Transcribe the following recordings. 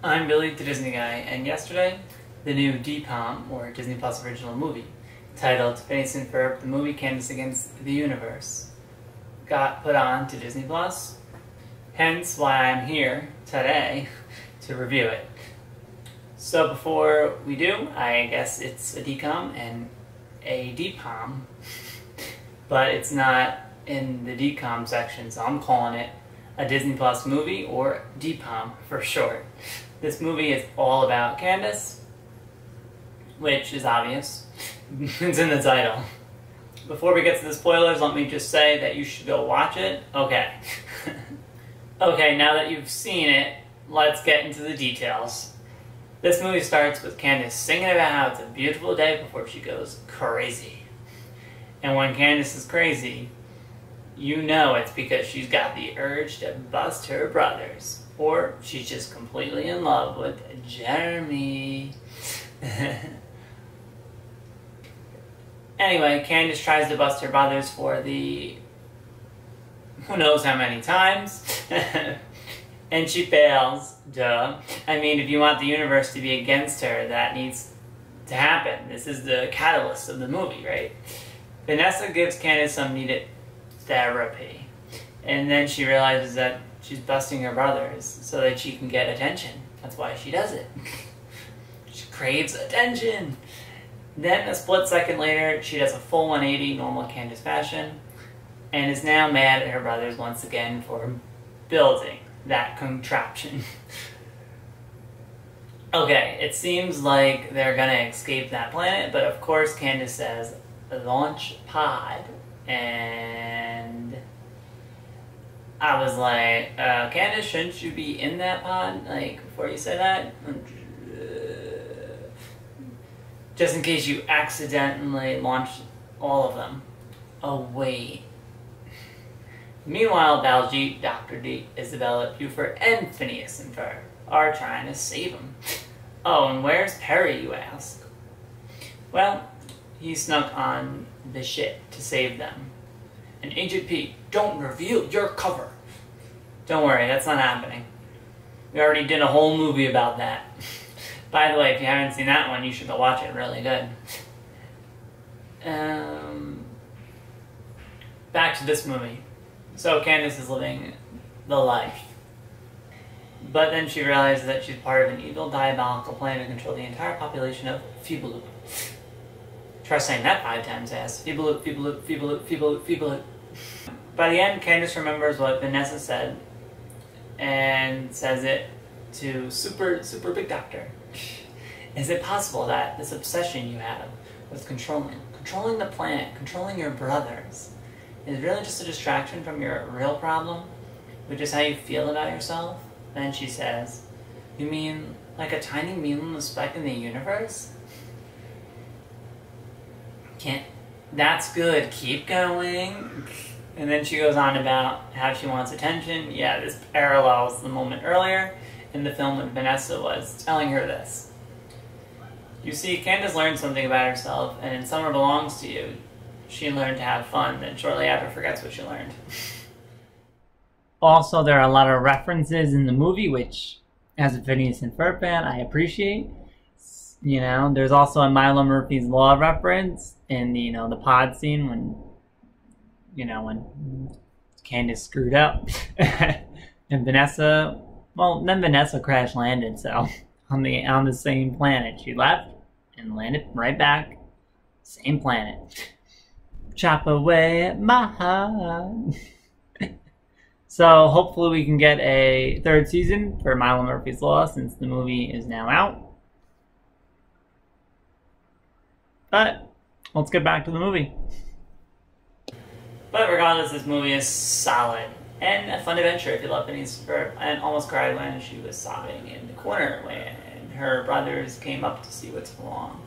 I'm Billy the Disney Guy, and yesterday, the new DPOM, or Disney Plus original movie, titled Phineas and Ferb, the movie Candace Against the Universe, got put on to Disney Plus, hence why I'm here today to review it. So before we do, I guess it's a DCOM and a DPOM, but it's not in the DCOM section, so I'm calling it a Disney Plus movie, or DPOM for short. This movie is all about Candace, which is obvious. It's in the title. Before we get to the spoilers, let me just say that you should go watch it. Okay. Okay, now that you've seen it, let's get into the details. This movie starts with Candace singing about how it's a beautiful day before she goes crazy. And when Candace is crazy, you know it's because she's got the urge to bust her brothers. Or she's just completely in love with Jeremy. Anyway, Candace tries to bust her brothers for the who knows how many times. And she fails, duh. I mean, if you want the universe to be against her, that needs to happen. This is the catalyst of the movie, right? Vanessa gives Candace some needed therapy. And then she realizes that she's busting her brothers so that she can get attention. That's why she does it. She craves attention. Then a split second later, she does a full 180 normal Candace fashion and is now mad at her brothers once again for building that contraption. Okay, it seems like they're gonna escape that planet, but of course Candace says, launch pod, and I was like, Candace, shouldn't you be in that pod, like, before you say that? Just in case you accidentally launch all of them. Oh, wait. Meanwhile, Baljeet, Dr. D, Isabella, Buford, and Phineas and Ferb are trying to save him. Oh, and where's Perry, you ask? Well, he snuck on the ship to save them. And Agent P, don't reveal your cover. Don't worry, that's not happening. We already did a whole movie about that. By the way, if you haven't seen that one, you should go watch it. Really good. Back to this movie. So Candace is living the life. But then she realizes that she's part of an evil, diabolical plan to control the entire population of Feebaloop. Try saying that 5 times fast. Feebaloop, Feebaloop, Feebaloop, Feebaloop, Feebaloop. By the end, Candace remembers what Vanessa said and says it to Super Big Doctor. Is it possible that this obsession you have with controlling the planet, controlling your brothers, is really just a distraction from your real problem, which is how you feel about yourself? Then she says, you mean like a tiny meaningless speck in the universe? That's good, keep going. And then she goes on about how she wants attention. Yeah, this parallels the moment earlier in the film when Vanessa was telling her this. You see, Candace learned something about herself, and in Summer Belongs to You, she learned to have fun, then shortly after forgets what she learned. Also, there are a lot of references in the movie, which, as a Phineas and Ferb fan, I appreciate. You know, there's also a Milo Murphy's Law reference in the, the pod scene when, when Candace screwed up. And Vanessa, well, then Vanessa crash landed, so on the same planet. She left and landed right back, same planet. Chop away my heart. So hopefully we can get a 3rd season for Milo Murphy's Law, since the movie is now out. But let's get back to the movie. But regardless, this movie is solid and a fun adventure if you love Phineas and Ferb. I almost cried when she was sobbing in the corner when her brothers came up to see what's wrong.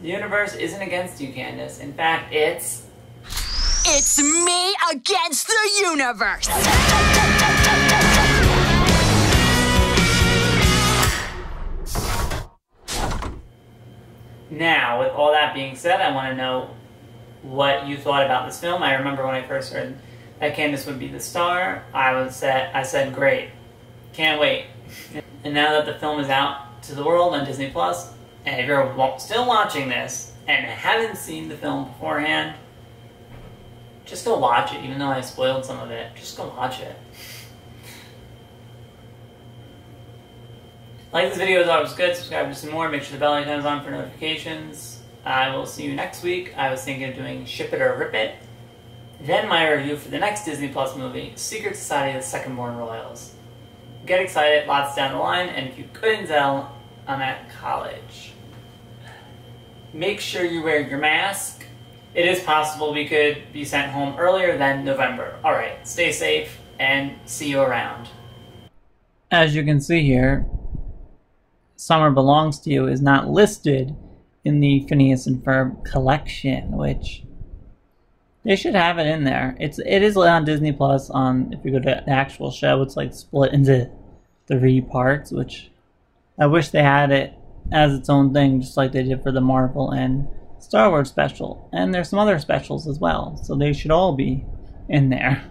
The universe isn't against you, Candace. In fact, it's me against the universe! Now, with all that being said, I want to know what you thought about this film. I remember when I first heard that Candace would be the star, I said, great, can't wait. And now that the film is out to the world on Disney Plus, and if you're still watching this and haven't seen the film beforehand, just go watch it, even though I spoiled some of it. Just go watch it. Like this video as always good, subscribe to see more, make sure the bell icon is on for notifications. I will see you next week. I was thinking of doing Ship It or Rip It. Then my review for the next Disney Plus movie, Secret Society of the Second Born Royals. Get excited, lots down the line, and if you couldn't tell, I'm at college. Make sure you wear your mask. It is possible we could be sent home earlier than November. Alright, stay safe, and see you around. As you can see here, Summer Belongs to You is not listed in the Phineas and Ferb collection, which they should have it in there. It is on Disney Plus. If you go to the actual show, it's like split into 3 parts, which I wish they had it as its own thing, just like they did for the Marvel and Star Wars special. And there's some other specials as well, so they should all be in there.